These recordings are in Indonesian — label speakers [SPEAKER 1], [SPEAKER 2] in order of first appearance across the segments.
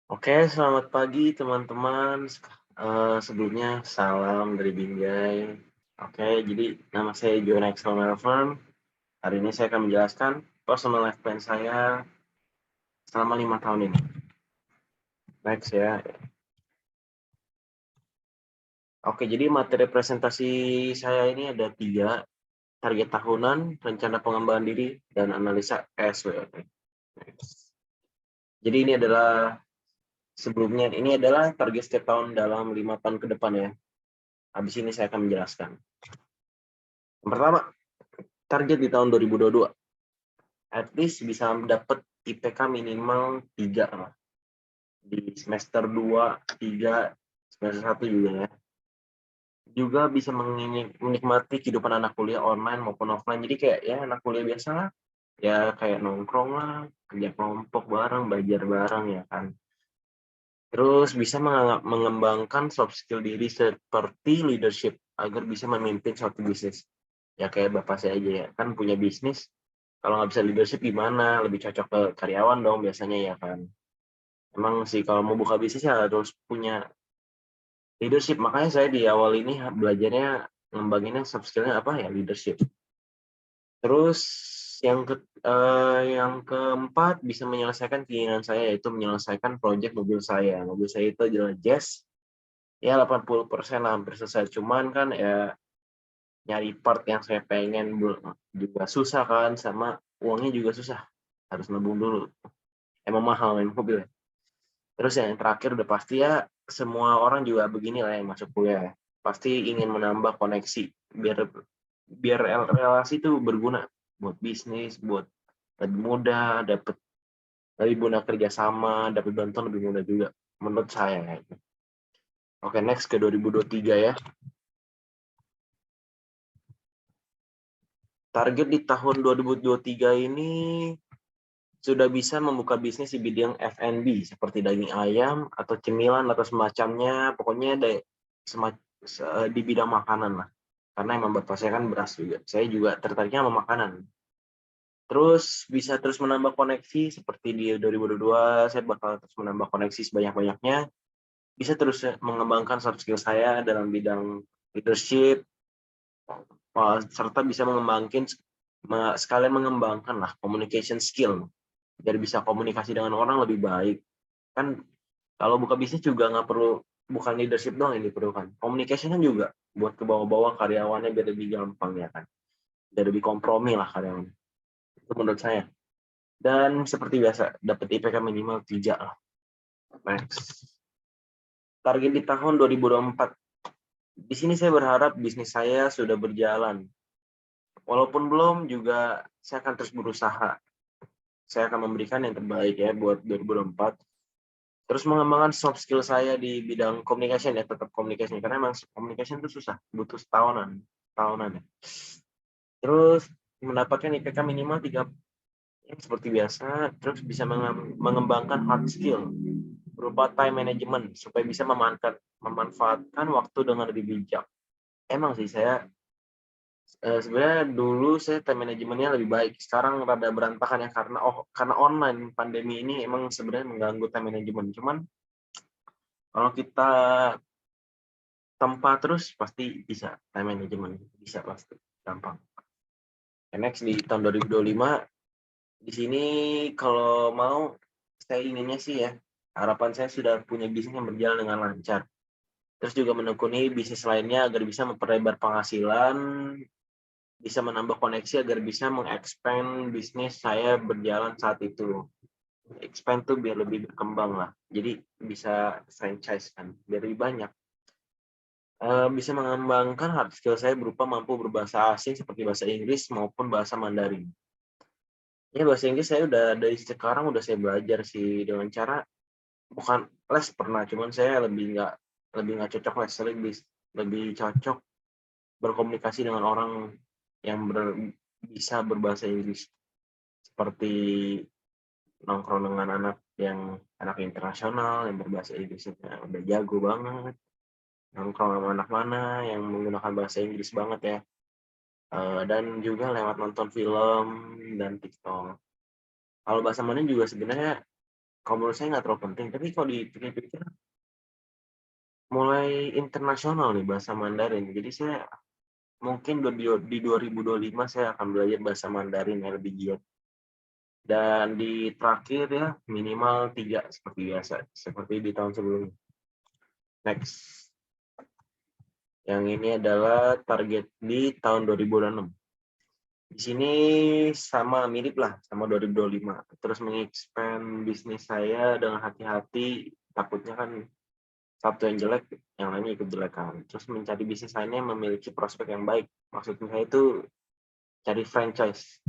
[SPEAKER 1] Oke, selamat pagi teman-teman. Sebelumnya salam dari Binjai. Oke, jadi nama saya John Axel Melvin. Hari ini saya akan menjelaskan personal life plan saya selama 5 tahun ini. Next ya. Oke, jadi materi presentasi saya ini ada 3, target tahunan, rencana pengembangan diri, dan analisa SWOT. Jadi ini adalah target setiap tahun dalam 5 tahun ke depan ya. Habis ini saya akan menjelaskan. Yang pertama, target di tahun 2022. At least bisa dapat IPK minimal 3 lah. Di semester 2, 3, semester 1 juga ya. Juga bisa menikmati kehidupan anak kuliah online maupun offline. Jadi kayak ya anak kuliah biasa lah. Ya kayak nongkrong lah, kerja kelompok bareng, belajar bareng ya kan. Terus bisa mengembangkan soft skill diri seperti leadership agar bisa memimpin suatu bisnis. Ya kayak bapak saya aja ya, kan punya bisnis. Kalau nggak bisa leadership gimana? Lebih cocok ke karyawan dong biasanya ya kan. Emang sih kalau mau buka bisnis ya harus punya leadership. Makanya saya di awal ini belajarnya ngembanginnya soft skill-nya apa ya, leadership. Terus yang keempat bisa menyelesaikan keinginan saya, yaitu menyelesaikan proyek mobil saya. Mobil saya itu adalah Jazz. Ya 80% hampir selesai. Cuman kan ya nyari part yang saya pengen juga susah kan, sama uangnya juga susah. Harus nabung dulu. Emang mahal main mobil ya. Terus yang terakhir udah pasti ya, semua orang juga begini lah yang masuk kuliah. Pasti ingin menambah koneksi biar biar relasi itu berguna buat bisnis, buat lebih mudah, dapat lebih mudah kerjasama, dapat bantuan lebih mudah juga. Menurut saya ya. Oke, next ke 2023 ya. Target di tahun 2023 ini sudah bisa membuka bisnis di bidang F&B seperti daging ayam atau cemilan atau semacamnya, pokoknya di bidang makanan lah. Karena emang bapak saya kan beras juga. Saya juga tertariknya sama makanan. Terus bisa terus menambah koneksi seperti di 2022, saya bakal terus menambah koneksi sebanyak-banyaknya. Bisa terus mengembangkan soft skill saya dalam bidang leadership, serta bisa sekalian mengembangkan lah communication skill biar bisa komunikasi dengan orang lebih baik. Kan kalau buka bisnis juga nggak perlu, bukan leadership doang yang diperlukan, communication kan juga buat ke bawah-bawah karyawannya biar lebih gampang ya kan, biar lebih kompromi lah karyawan. Itu menurut saya. Dan seperti biasa dapat IPK minimal 3 lah. Next. Target di tahun 2024. Di sini saya berharap bisnis saya sudah berjalan. Walaupun belum, juga saya akan terus berusaha. Saya akan memberikan yang terbaik ya buat 2024. Terus mengembangkan soft skill saya di bidang communication ya, tetap communication. Karena memang communication itu susah, butuh tahunan ya. Terus mendapatkan IPK minimal 3 seperti biasa, terus bisa mengembangkan hard skill berupa time management supaya bisa memanfaatkan waktu dengan lebih bijak. Emang sih saya sebenarnya dulu saya time manajemennya lebih baik. Sekarang rada berantakan ya karena online pandemi ini emang sebenarnya mengganggu time management. Cuman kalau kita tempa terus pasti bisa time management, bisa pasti gampang. Next di tahun 2025 di sini kalau mau saya inginnya sih ya, harapan saya sudah punya bisnis yang berjalan dengan lancar. Terus juga menekuni bisnis lainnya agar bisa memperlebar penghasilan, bisa menambah koneksi agar bisa mengekspand bisnis saya berjalan saat itu. Expand tuh biar lebih berkembang lah. Jadi bisa franchise kan, biar lebih banyak. Bisa mengembangkan hard skill saya berupa mampu berbahasa asing seperti bahasa Inggris maupun bahasa Mandarin. Ya bahasa Inggris saya udah dari sekarang udah saya belajar sih dengan cara bukan les pernah, cuman saya lebih nggak cocok les, lebih cocok berkomunikasi dengan orang yang bisa berbahasa Inggris. Seperti nongkrong dengan anak internasional yang berbahasa Inggrisnya udah jago banget. Nongkrong sama anak mana yang menggunakan bahasa Inggris banget ya. Dan juga lewat nonton film dan TikTok. Kalau bahasa Mandarin juga sebenarnya kalau menurut saya nggak terlalu penting, tapi kalau dipikir-pikir mulai internasional nih bahasa Mandarin. Jadi saya mungkin di 2025 saya akan belajar bahasa Mandarin yang lebih giat. Dan di terakhir ya minimal 3 seperti biasa, seperti di tahun sebelumnya. Next. Yang ini adalah target di tahun 2026. Di sini sama mirip lah sama 2025. Terus mengekspand bisnis saya dengan hati-hati, takutnya kan satu yang jelek, yang lainnya ikut jelek kan. Terus mencari bisnis lainnya yang memiliki prospek yang baik. Maksud saya itu cari franchise.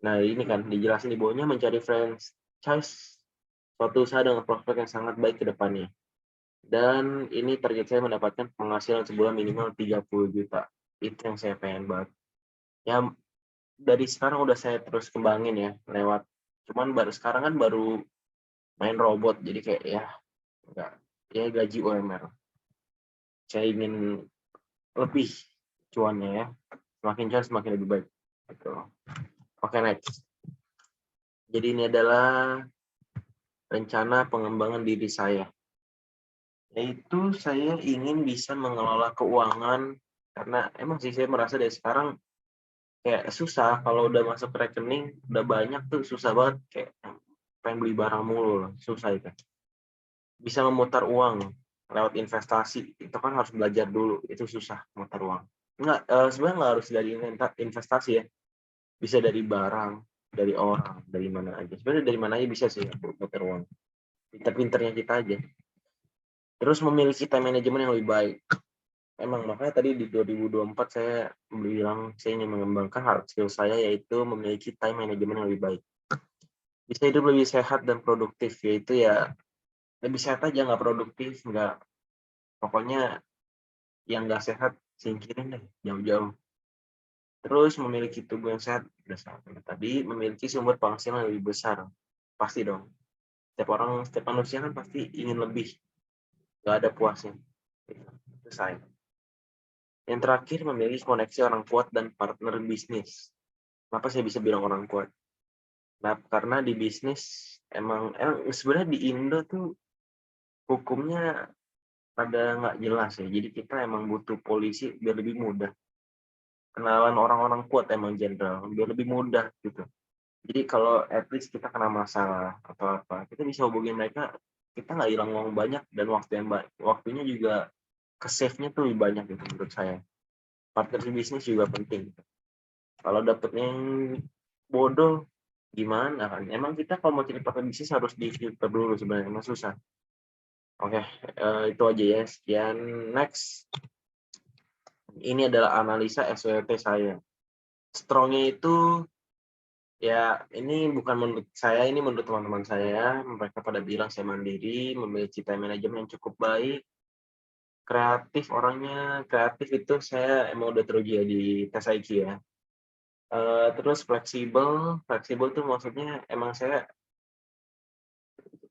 [SPEAKER 1] Nah, ini kan dijelasin di bawahnya mencari franchise suatu usaha dengan prospek yang sangat baik ke depannya. Dan ini target saya mendapatkan penghasilan sebulan minimal 30 juta. Itu yang saya pengen banget. Ya, dari sekarang udah saya terus kembangin ya, lewat. Cuman sekarang kan baru main robot, jadi kayak ya, enggak, ya gaji UMR. Saya ingin lebih cuannya ya. Semakin cuan semakin lebih baik. Gitu. Oke, next. Jadi ini adalah rencana pengembangan diri saya. Yaitu saya ingin bisa mengelola keuangan, karena emang sih saya merasa dari sekarang kayak susah kalau udah masuk rekening, udah banyak tuh susah banget, kayak pengen beli barang mulu, susah itu. Bisa memutar uang lewat investasi, itu kan harus belajar dulu, itu susah memutar uang. Sebenarnya nggak harus dari investasi ya, bisa dari barang, dari orang, dari mana aja. Sebenarnya dari mana aja bisa sih memutar uang. Pinter-pinternya kita aja. Terus memiliki time management yang lebih baik. Emang makanya tadi di 2024 saya bilang saya ingin mengembangkan hard skill saya, yaitu memiliki time management yang lebih baik. Bisa hidup lebih sehat dan produktif, yaitu ya lebih sehat aja, nggak produktif, nggak, pokoknya yang nggak sehat singkirin deh jauh-jauh. Terus memiliki tubuh yang sehat, udah sama tadi, memiliki sumber penghasilan yang lebih besar, pasti dong. Setiap manusia kan pasti ingin lebih, nggak ada puasnya. Itu saya. Yang terakhir, memiliki koneksi orang kuat dan partner bisnis. Kenapa saya bisa bilang orang kuat? Nah, karena di bisnis emang sebenarnya di Indo tuh hukumnya pada nggak jelas ya. Jadi kita emang butuh polisi biar lebih mudah. Kenalan orang-orang kuat emang jenderal, biar lebih mudah gitu. Jadi kalau at least kita kena masalah atau apa, kita bisa hubungin mereka, kita nggak hilang uang banyak dan waktunya juga ke-save-nya tuh lebih banyak gitu menurut saya. Partner bisnis juga penting. Kalau dapetnya yang bodoh, gimana kan? Emang kita kalau mau cari partner bisnis harus di-filter dulu sebenarnya, emang susah. Oke, itu aja ya. Sekian, next. Ini adalah analisa SWOT saya. Strong-nya itu, ya ini bukan menurut saya, ini menurut teman-teman saya. Mereka pada bilang saya mandiri, memiliki time management yang cukup baik, kreatif orangnya. Kreatif itu saya emang udah teruji ya di tes IQ ya. Terus fleksibel tuh maksudnya emang saya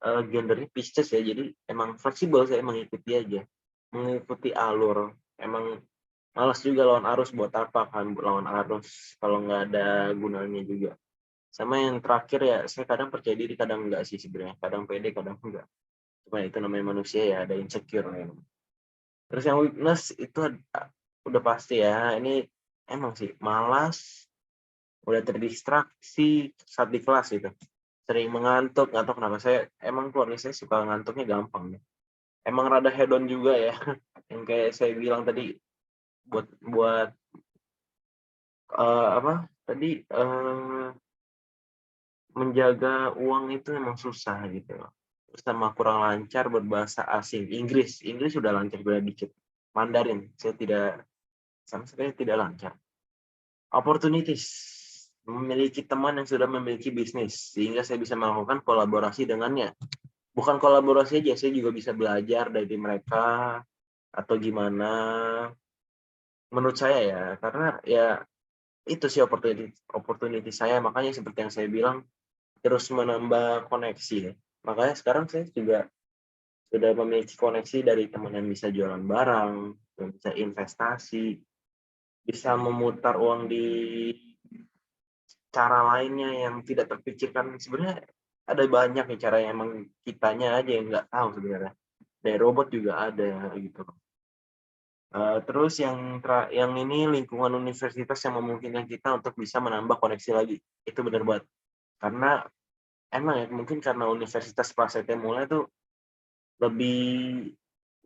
[SPEAKER 1] gendernya Pisces ya, jadi emang fleksibel, saya mengikuti aja, mengikuti alur. Emang malas juga lawan arus, buat apa kan lawan arus kalau nggak ada gunanya juga. Sama yang terakhir ya, saya kadang percaya diri, kadang enggak sih sebenarnya, kadang pede, kadang enggak. Cuma itu namanya manusia ya, ada insecure ya. Terus yang weakness itu udah pasti ya, ini emang sih malas, udah terdistraksi saat di kelas gitu. Sering mengantuk, nggak tahu kenapa, saya emang keluarga saya suka ngantuknya gampang nih. Emang rada hedon juga ya, yang kayak saya bilang tadi, buat buat apa tadi, menjaga uang itu emang susah gitu loh. Terus sama kurang lancar berbahasa asing, Inggris sudah lancar beda dikit. Mandarin saya tidak, sama sekali tidak lancar. Opportunities, memiliki teman yang sudah memiliki bisnis sehingga saya bisa melakukan kolaborasi dengannya. Bukan kolaborasi aja, saya juga bisa belajar dari mereka atau gimana. Menurut saya ya, karena ya itu sih opportunity saya, makanya seperti yang saya bilang, terus menambah koneksi ya. Makanya sekarang saya juga sudah memiliki koneksi dari teman yang bisa jualan barang, yang bisa investasi, bisa memutar uang di cara lainnya yang tidak terpikirkan. Sebenarnya ada banyak nih cara yang emang kitanya aja yang nggak tahu sebenarnya. Dari robot juga ada gitu. Terus yang ini lingkungan universitas yang memungkinkan kita untuk bisa menambah koneksi lagi, itu benar banget. Karena emang ya mungkin karena universitas Prasetya Mulia tuh lebih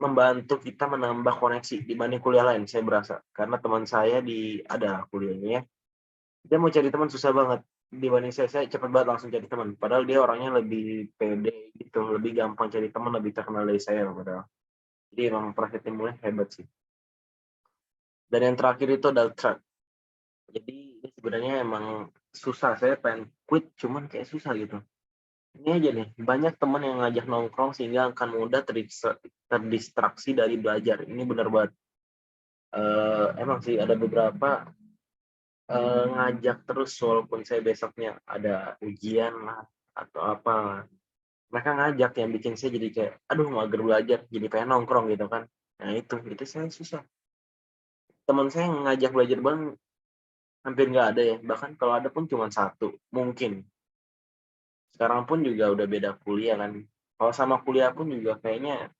[SPEAKER 1] membantu kita menambah koneksi dibanding kuliah lain, saya berasa. Karena teman saya ada kuliahnya ya, dia mau cari teman susah banget. Dibanding saya cepet banget langsung cari teman. Padahal dia orangnya lebih pede gitu, lebih gampang cari teman, lebih terkenal dari saya padahal. Jadi emang Prasetya Mulia hebat sih. Dan yang terakhir itu adalah track. Jadi ini sebenarnya emang susah, saya pengen quit cuman kayak susah gitu. Ini aja nih, banyak teman yang ngajak nongkrong sehingga akan mudah terdistraksi dari belajar. Ini benar banget. Emang sih ada beberapa ngajak terus walaupun saya besoknya ada ujian lah atau apa lah. Mereka ngajak yang bikin saya jadi kayak, aduh mager belajar, jadi pengen nongkrong gitu kan. Nah itu saya susah. Teman saya yang ngajak belajar bareng hampir nggak ada ya, bahkan kalau ada pun cuma satu, mungkin. Sekarang pun juga udah beda kuliah kan. Kalau sama kuliah pun juga kayaknya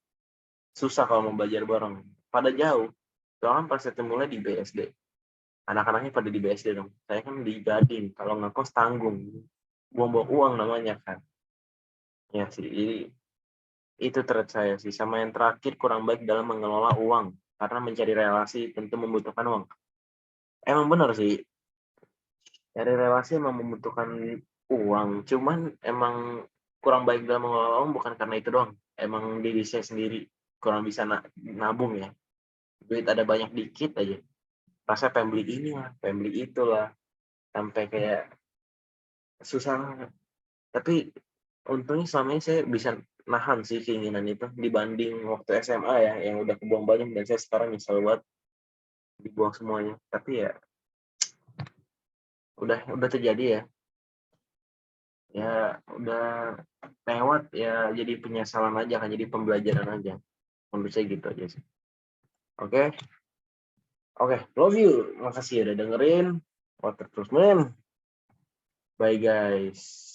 [SPEAKER 1] susah kalau mau belajar bareng. Pada jauh. Soalnya pas saya mulai di BSD. Anak-anaknya pada di BSD dong. Saya kan di Gading. Kalau ngekos tanggung. Buang-buang uang namanya kan. Ya sih. Jadi itu thread saya sih. Sama yang terakhir kurang baik dalam mengelola uang. Karena mencari relasi tentu membutuhkan uang. Emang benar sih. Cari relasi emang membutuhkan uang. Cuman emang kurang baik dalam mengelola uang bukan karena itu doang. Emang diri saya sendiri kurang bisa nabung ya. Duit ada banyak dikit aja. Rasa pengen beli ini lah, pengen beli itulah. Sampai kayak susah. Tapi untungnya selama ini saya bisa nahan sih keinginan itu dibanding waktu SMA ya yang udah kebuang banyak dan saya sekarang nyesel banget dibuang semuanya. Tapi ya udah terjadi ya. Ya udah lewat ya jadi penyesalan aja kan jadi pembelajaran aja. Menurut saya gitu aja sih. Oke. Oke, love you. Makasih udah dengerin. Water terus men. Bye guys.